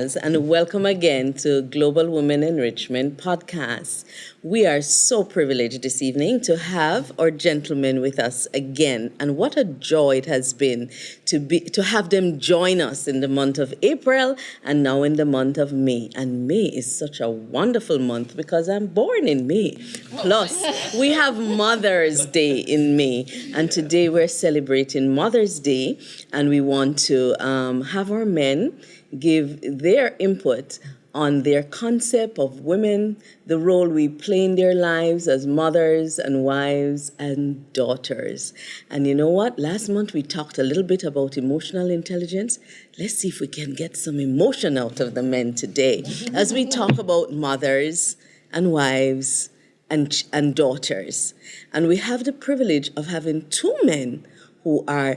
listeners, and welcome again to Global Women Enrichment Podcast. We are so privileged this evening to have our gentlemen with us again, and what a joy it has been to have them join us in the month of April and now in the month of May. And May is such a wonderful month because I'm born in May. Plus, we have Mother's Day in May, and today we're celebrating Mother's Day, and we want to have our men give their input on their concept of women, the role we play in their lives as mothers and wives and daughters. And you know what? Last month we talked a little bit about emotional intelligence. Let's see if we can get some emotion out of the men today as we talk about mothers and wives and daughters. And we have the privilege of having two men who are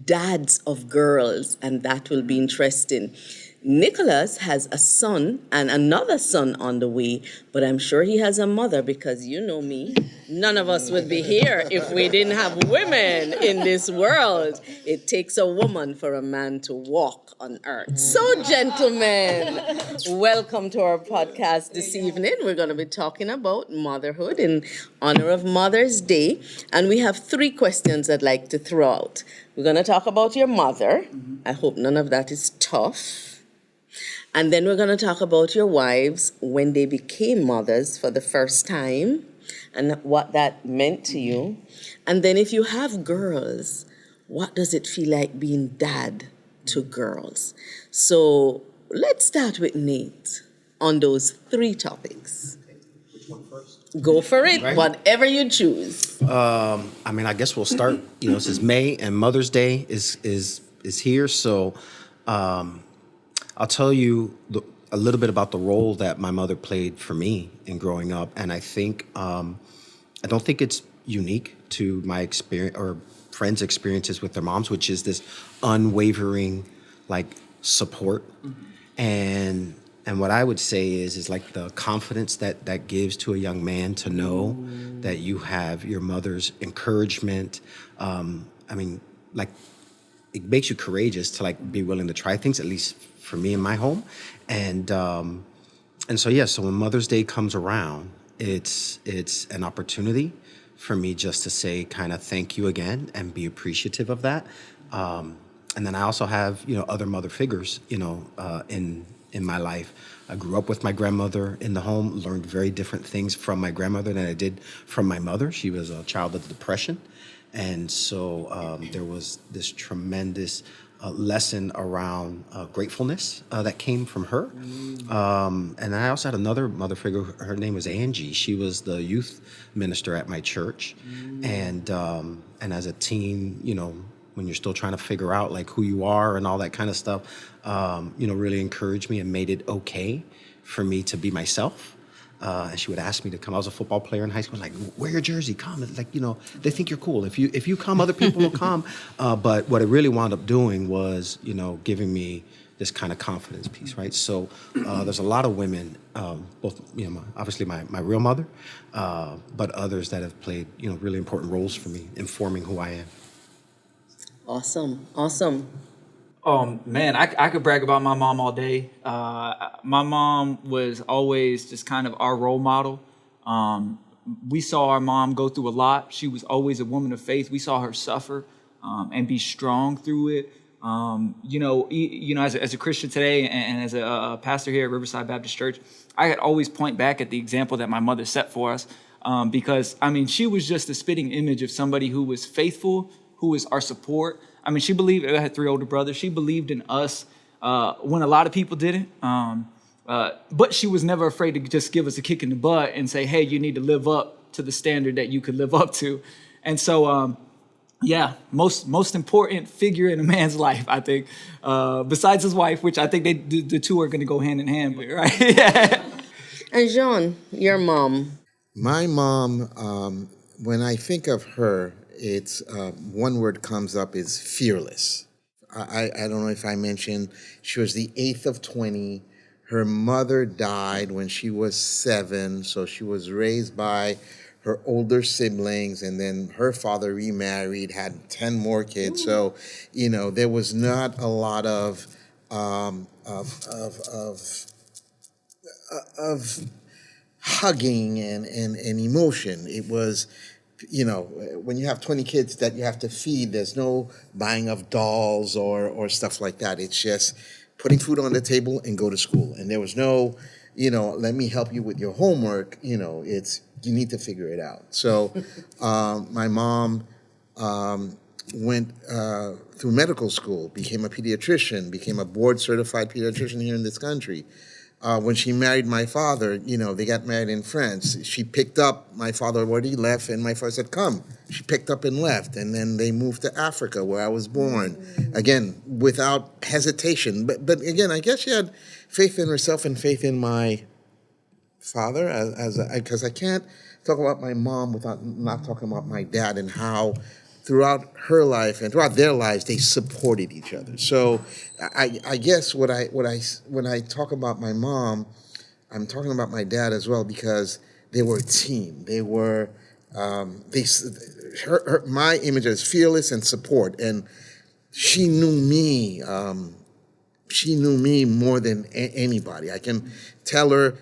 dads of girls, and that will be interesting. Nicholas has a son and another son on the way, but I'm sure he has a mother because you know me. None of us would be here if we didn't have women in this world. It takes a woman for a man to walk on earth. So, gentlemen, welcome to our podcast this evening. We're going to be talking about motherhood in honor of Mother's Day, and we have three questions I'd like to throw out. We're going to talk about your mother. I hope none of that is tough. And then we're going to talk about your wives when they became mothers for the first time and what that meant to you. And then if you have girls, what does it feel like being dad to girls? So let's start with Nate on those three topics. Which one first? Go for it, Right. whatever you choose. I guess we'll start. This is May, and Mother's Day is here. So, I'll tell you a little bit about the role that my mother played for me in growing up, and I think I don't think it's unique to my experience or friends' experiences with their moms, which is this unwavering support. And what I would say is like the confidence that gives to a young man to know that you have your mother's encouragement. It makes you courageous to be willing to try things, at least for me in my home. So when Mother's Day comes around, it's an opportunity for me just to say kind of thank you again and be appreciative of that. And then I also have, other mother figures, in my life. I grew up with my grandmother in the home, learned very different things from my grandmother than I did from my mother. She was a child of the Depression. And so there was this tremendous lesson around gratefulness that came from her. And I also had another mother figure. Her name was Angie. She was the youth minister at my church. And as a teen, when you're still trying to figure out who you are and all that kind of stuff, really encouraged me and made it okay for me to be myself. And she would ask me to come. I was a football player in high school. Wear your jersey, come. They think you're cool. If you come, other people will come. But what it really wound up doing was, giving me this kind of confidence piece, right? So there's a lot of women, both, obviously my real mother, but others that have played, really important roles for me in forming who I am. Awesome. Man, I could brag about my mom all day. My mom was always just kind of our role model. We saw our mom go through a lot. She was always a woman of faith. We saw her suffer and be strong through it. As a Christian today and as a pastor here at Riverside Baptist Church, I could always point back at the example that my mother set for us because, she was just a spitting image of somebody who was faithful, who was our support. She believed, I had three older brothers. She believed in us when a lot of people didn't. But she was never afraid to just give us a kick in the butt and say, hey, you need to live up to the standard that you could live up to. And so, most important figure in a man's life, I think, besides his wife, which I think the two are going to go hand in hand, right? Yeah. And Jean, your mom. My mom, when I think of her, it's one word comes up is fearless. I don't know if I mentioned she was the 8th of 20. Her mother died when she was 7, so she was raised by her older siblings, and then her father remarried, had 10 more kids. So, there was not a lot of of hugging and emotion. It was, when you have 20 kids that you have to feed, there's no buying of dolls or stuff like that. It's just putting food on the table and go to school. And there was no, let me help you with your homework. It's, you need to figure it out. So my mom went through medical school, became a pediatrician, became a board certified pediatrician here in this country. When she married my father, they got married in France. She picked up, my father already left, and my father said, come. She picked up and left, and then they moved to Africa, where I was born. Again, without hesitation. But again, I guess she had faith in herself and faith in my father, because I can't talk about my mom without not talking about my dad and how throughout her life and throughout their lives they supported each other. So I guess when I talk about my mom, I'm talking about my dad as well, because they were a team. They were my image is fearless and support, and she knew me. She knew me more than anybody. I can tell her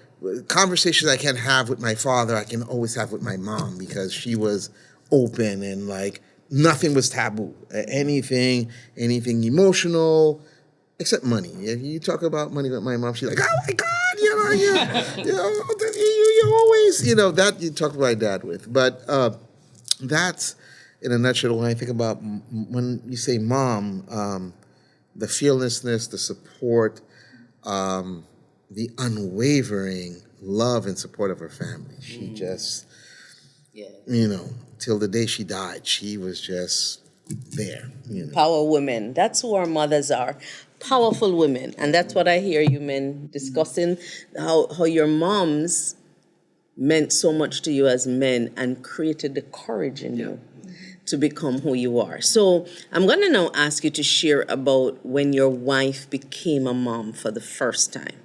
conversations I can have with my father, I can always have with my mom, because she was open and like nothing was taboo. Anything emotional, except money. If you talk about money with my mom, she's like, "Oh my God, you always, that you talk to my dad with." But that's in a nutshell when I think about when you say mom. The fearlessness, the support, the unwavering love and support of her family. She just, till the day she died, she was just there. Power women. That's who our mothers are. Powerful women. And that's what I hear you men discussing, how your moms meant so much to you as men and created the courage in you to become who you are. So I'm going to now ask you to share about when your wife became a mom for the first time.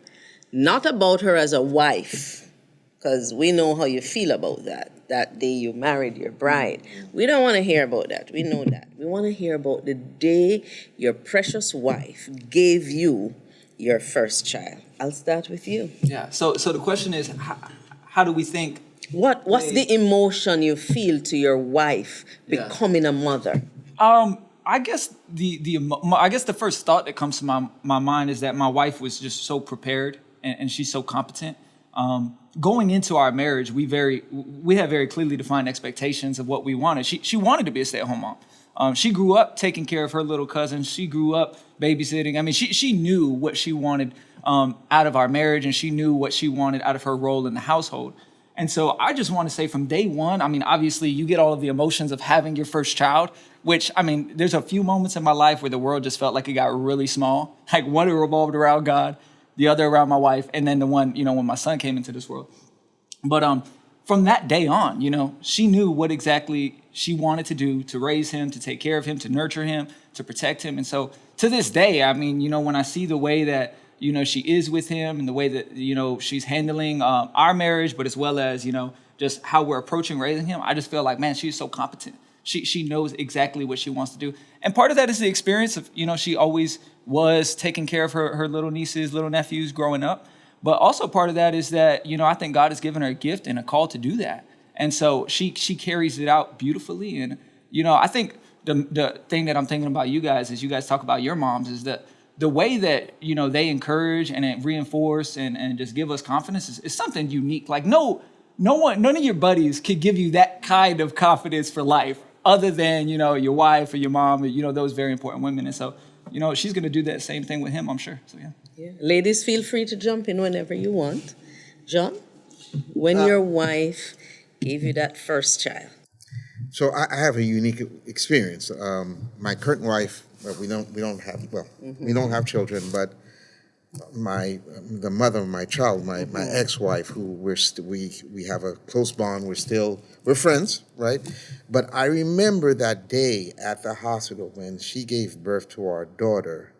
Not about her as a wife, because we know how you feel about that. That day you married your bride. We don't want to hear about that. We know that. We want to hear about the day your precious wife gave you your first child. I'll start with you. Yeah. So the question is, how do we think? What's the emotion you feel to your wife becoming a mother? I guess the first thought that comes to my mind is that my wife was just so prepared and she's so competent. Going into our marriage, we had very clearly defined expectations of what we wanted. She wanted to be a stay-at-home mom. She grew up taking care of her little cousins. She grew up babysitting. I mean, she knew what she wanted out of our marriage, and she knew what she wanted out of her role in the household. And so I just want to say from day one, I mean, obviously you get all of the emotions of having your first child, which, I mean, there's a few moments in my life where the world just felt like it got really small. Like one, it revolved around God, the other around my wife, and then the one, when my son came into this world. But from that day on, she knew what exactly she wanted to do to raise him, to take care of him, to nurture him, to protect him. And so to this day, I mean, when I see the way that she is with him and the way that, she's handling our marriage, but as well as, just how we're approaching raising him, I just feel like, man, she's so competent. She knows exactly what she wants to do. And part of that is the experience of, she always was taking care of her little nieces, little nephews growing up. But also part of that is that, I think God has given her a gift and a call to do that. And so she carries it out beautifully. And, I think the thing that I'm thinking about you guys as you guys talk about your moms is that the way that, they encourage and reinforce and just give us confidence is something unique. Like none of your buddies could give you that kind of confidence for life other than, your wife or your mom or, those very important women. And so, she's going to do that same thing with him, I'm sure. So, Yeah. Ladies, feel free to jump in whenever you want. John, when your wife gave you that first child. So I have a unique experience. My current wife, we don't have children, but the mother of my child, my ex-wife, who we have a close bond. We're friends, right? But I remember that day at the hospital when she gave birth to our daughter.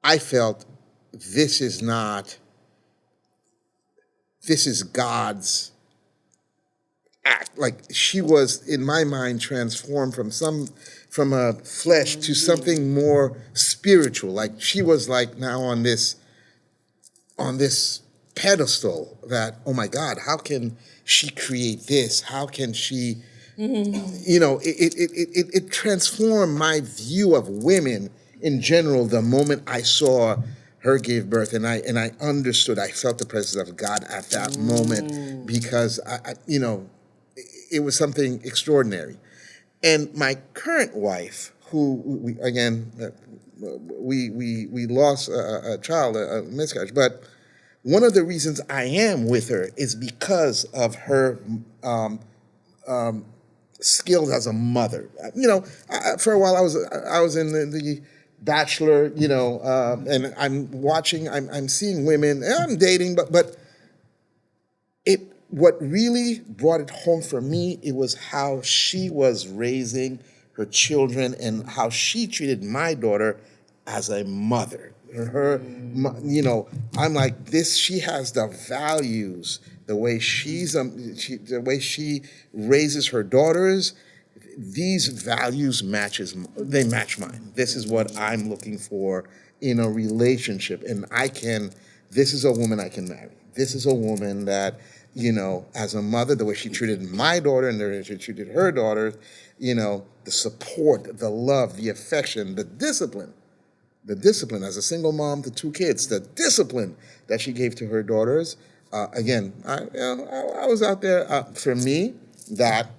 I felt this is God's act. Like she was, in my mind, transformed from a flesh to something more spiritual. Like she was like now on this pedestal that, oh my God, how can she create this? How can she, it transformed my view of women in general the moment I saw her give birth, and I understood, I felt the presence of God at that moment, because it was something extraordinary. And my current wife, who we lost a child, a miscarriage, but one of the reasons I am with her is because of her skills as a mother. For a while I was in the Bachelor, and I'm watching, I'm seeing women, and I'm dating, but what really brought it home for me, it was how she was raising her children and how she treated my daughter as a mother. I'm like, this. She has the values, the way the way she raises her daughters. These values they match mine. This is what I'm looking for in a relationship, and this is a woman I can marry. This is a woman that, as a mother, the way she treated my daughter and the way she treated her daughter, the support, the love, the affection, the discipline as a single mom to two kids, the discipline that she gave to her daughters. Again, I was out there. For me, that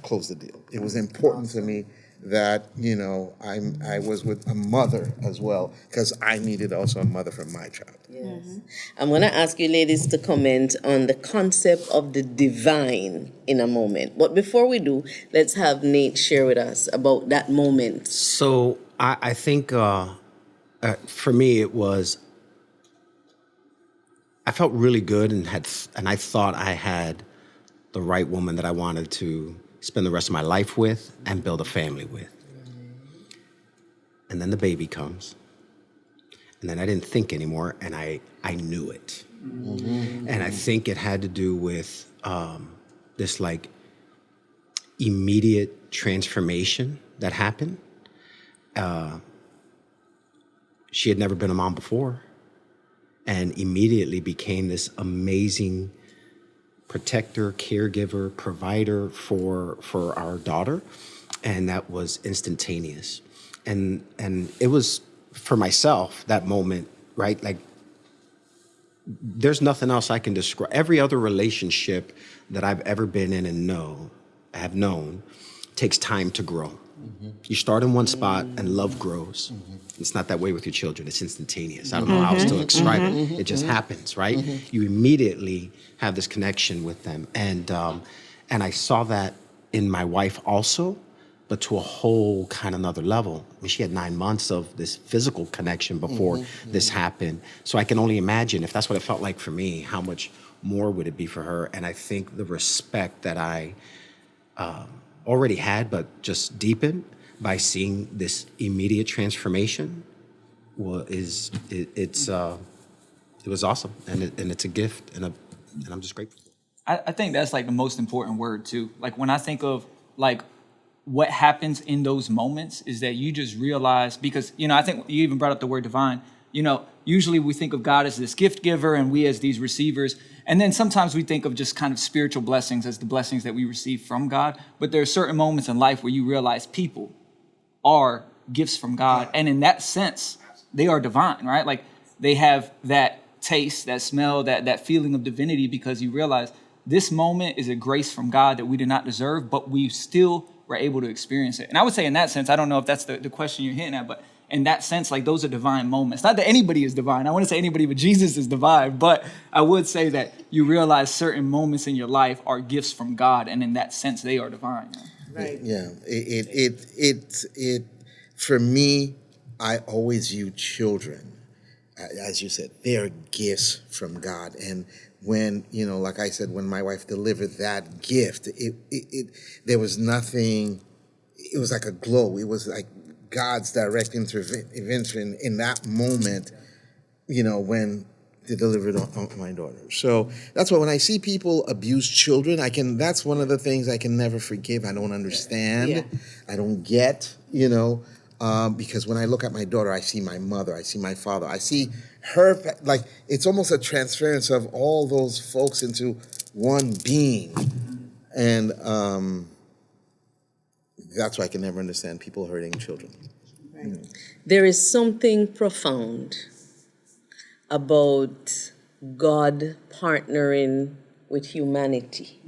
closed the deal. It was important to me that I was with a mother as well, because I needed also a mother for my child. Yes. I'm going to ask you ladies to comment on the concept of the divine in a moment. But before we do, let's have Nate share with us about that moment. So I think for me it was, I felt really good and I thought I had the right woman that I wanted to spend the rest of my life with and build a family with. And then the baby comes. And then I didn't think anymore, and I knew it. Mm-hmm. And I think it had to do with this like immediate transformation that happened. She had never been a mom before, and immediately became this amazing protector, caregiver, provider for our daughter. And that was instantaneous. And it was, for myself, that moment, right? Like, there's nothing else I can describe. Every other relationship that I've ever been in and have known takes time to grow. Mm-hmm. You start in one spot and love grows. Mm-hmm. It's not that way with your children. It's instantaneous. I don't know how else to describe it. It just happens, right? You immediately have this connection with them. And I saw that in my wife also, but to a whole kind of another level. I mean, she had 9 months of this physical connection before this happened. So I can only imagine, if that's what it felt like for me, how much more would it be for her? And I think the respect that I already had, but just deepened by seeing this immediate transformation, it was awesome, and it's a gift, and I'm just grateful. I think that's like the most important word too. Like when I think of like what happens in those moments is that you just realize, because, I think you even brought up the word divine. Usually we think of God as this gift giver and we as these receivers. And then sometimes we think of just kind of spiritual blessings as the blessings that we receive from God. But there are certain moments in life where you realize people are gifts from God. And in that sense, they are divine, right? Like they have that taste, that smell, that feeling of divinity, because you realize this moment is a grace from God that we did not deserve, but we still were able to experience it. And I would say in that sense, I don't know if that's the question you're hitting at, but in that sense, like those are divine moments. Not that anybody is divine. I wouldn't say anybody but Jesus is divine, but I would say that you realize certain moments in your life are gifts from God, and in that sense, they are divine. Right. Yeah. It for me, I always view children, as you said, they're gifts from God. And when, like I said, when my wife delivered that gift, there was nothing, it was like a glow. It was like God's direct intervention in that moment, when delivered on my daughter. So that's why when I see people abuse children, that's one of the things I can never forgive. I don't understand. Yeah. I don't get, because when I look at my daughter, I see my mother, I see my father, I see her, like, it's almost a transference of all those folks into one being. And that's why I can never understand people hurting children. There is something profound about God partnering with humanity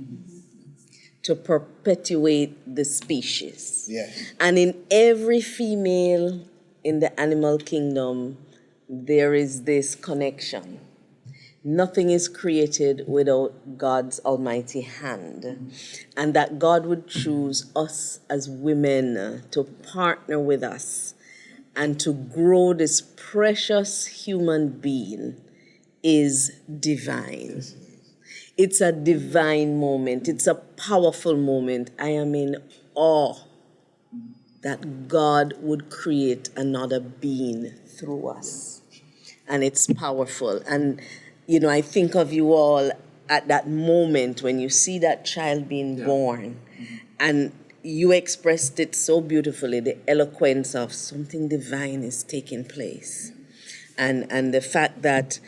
to perpetuate the species. Yes. And in every female in the animal kingdom, there is this connection. Nothing is created without God's almighty hand. And that God would choose us as women to partner with us and to grow this precious human being is divine. It's a divine moment. It's a powerful moment. I am in awe that God would create another being through us. And it's powerful. And, I think of you all at that moment when you see that child being born. And you expressed it so beautifully, the eloquence of something divine is taking place. And the fact that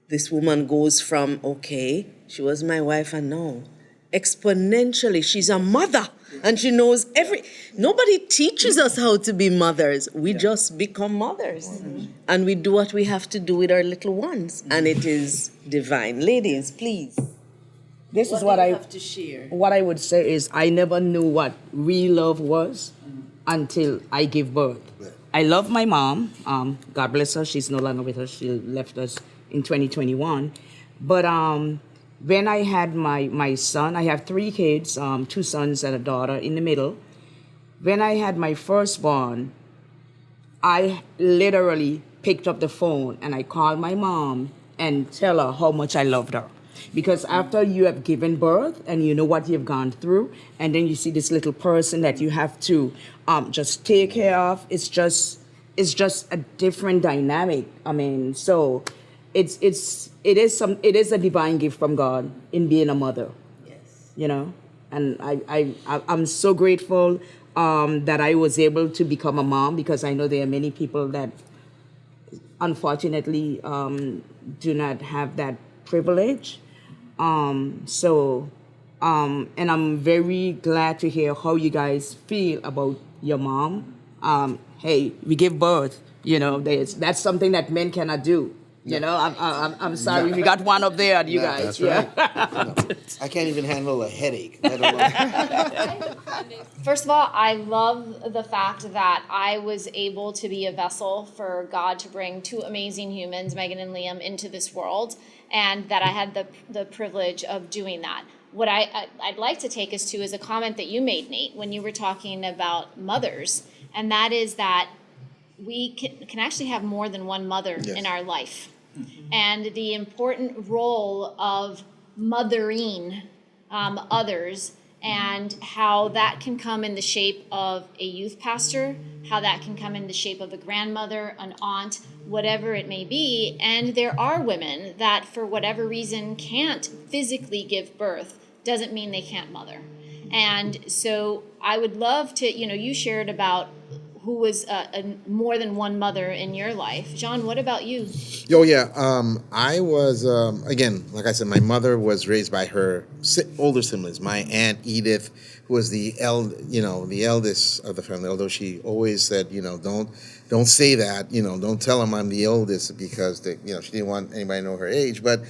this woman goes from, okay, she was my wife, and now exponentially she's a mother, and she knows nobody teaches us how to be mothers. We just become mothers. And we do what we have to do with our little ones, and it is divine. Ladies, please. This is what do I you have to share? What I would say is I never knew what real love was until I gave birth. I love my mom. God bless her. She's no longer with us. She left us in 2021. But when I had my son, I have 3 kids, 2 sons and a daughter in the middle. When I had my firstborn, I literally picked up the phone and I called my mom and tell her how much I loved her. Because after you have given birth and you know what you've gone through, and then you see this little person that you have to just take care of, it's just a different dynamic. I mean, so it is a divine gift from God in being a mother. Yes. And I'm so grateful that I was able to become a mom, because I know there are many people that unfortunately do not have that privilege. And I'm very glad to hear how you guys feel about your mom. Hey, we give birth, that's something that men cannot do. I'm sorry, we got one up there, you guys. That's right. I can't even handle a headache, let alone. First of all, I love the fact that I was able to be a vessel for God to bring 2 amazing humans, Megan and Liam, into this world, and that I had the privilege of doing that. What I'd like to take us to is a comment that you made, Nate, when you were talking about mothers, and that is that we can actually have more than one mother in our life. And the important role of mothering others, and how that can come in the shape of a youth pastor, how that can come in the shape of a grandmother, an aunt, whatever it may be. And there are women that, for whatever reason, can't physically give birth. Doesn't mean they can't mother. And so I would love to, you shared about who was more than one mother in your life. John, what about you? Oh, yeah. I was, again, like I said, my mother was raised by her older siblings. My Aunt Edith, who was the eldest of the family, although she always said, don't say that, don't tell them I'm the oldest, because she didn't want anybody to know her age. But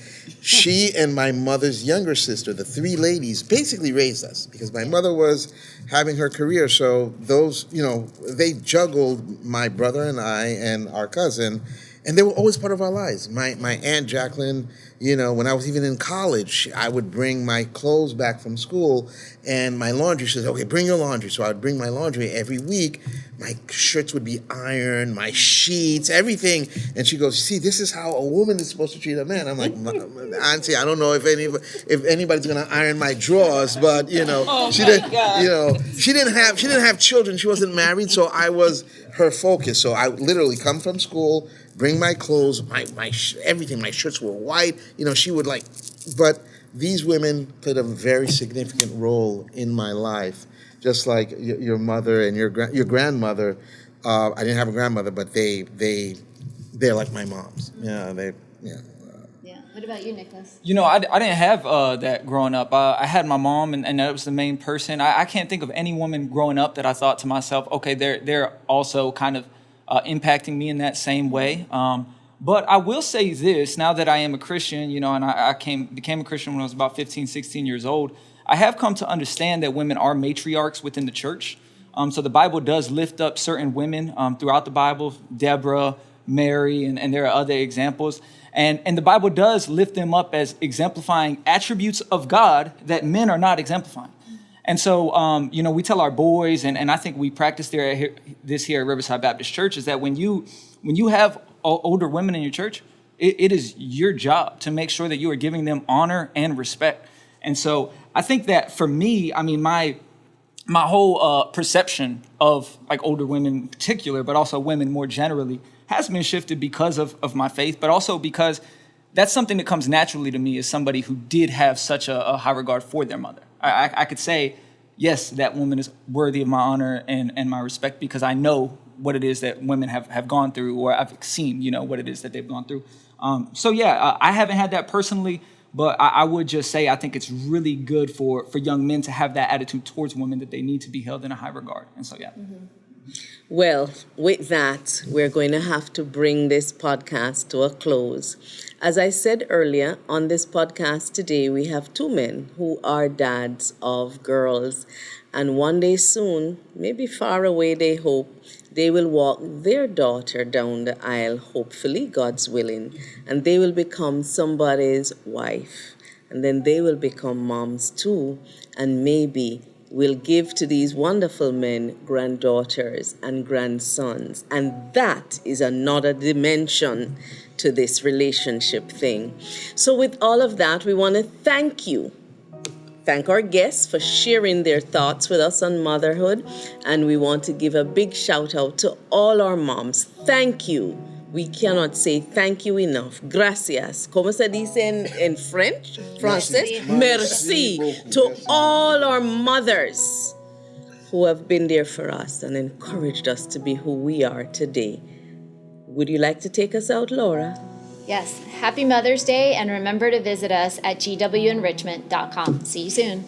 she and my mother's younger sister, the 3 ladies, basically raised us, because my mother was having her career. So those, they juggled my brother and I and our cousin, and they were always part of our lives. My Aunt Jacqueline, when I was even in college, I would bring my clothes back from school and my laundry. She said, okay, bring your laundry. So I would bring my laundry every week. My shirts would be ironed, my sheets, everything. And she goes, see, this is how a woman is supposed to treat a man. I'm like, Auntie, I don't know if anybody's gonna iron my drawers, but she didn't have children. She wasn't married, so I was her focus. So I would literally come from school, bring my clothes, everything. My shirts were white. She would but these women played a very significant role in my life, just like your mother and your grandmother. I didn't have a grandmother, but they're like my moms. Yeah. What about you, Nicholas? I didn't have that growing up. I had my mom, and that was the main person. I can't think of any woman growing up that I thought to myself, okay, they're also kind of impacting me in that same way. But I will say this, now that I am a Christian, and I became a Christian when I was about 15, 16 years old, I have come to understand that women are matriarchs within the church. So the Bible does lift up certain women throughout the Bible, Deborah, Mary, and there are other examples. And the Bible does lift them up as exemplifying attributes of God that men are not exemplifying. And so, we tell our boys, and I think we practice this here at Riverside Baptist Church, is that when you have older women in your church, it is your job to make sure that you are giving them honor and respect. And so I think that for me, my whole perception of like older women in particular, but also women more generally, has been shifted because of my faith, but also because that's something that comes naturally to me as somebody who did have such a high regard for their mother. I could say, yes, that woman is worthy of my honor and my respect because I know what it is that women have gone through, or I've seen, what it is that they've gone through. I haven't had that personally, but I would just say I think it's really good for young men to have that attitude towards women, that they need to be held in a high regard. And so, yeah. Mm-hmm. Well, with that, we're going to have to bring this podcast to a close. As I said earlier, on this podcast today, we have two men who are dads of girls. And one day soon, maybe far away, they hope, they will walk their daughter down the aisle, hopefully, God's willing, and they will become somebody's wife. And then they will become moms too, and maybe will give to these wonderful men granddaughters and grandsons. And that is another dimension to this relationship thing. So with all of that, we want to thank our guests for sharing their thoughts with us on motherhood. And we want to give a big shout out to all our moms. Thank you. We cannot say thank you enough. Gracias. ¿Cómo se dice en French? Francis? Merci to all our mothers who have been there for us and encouraged us to be who we are today. Would you like to take us out, Laura? Yes. Happy Mother's Day, and remember to visit us at GWEnrichment.com. See you soon.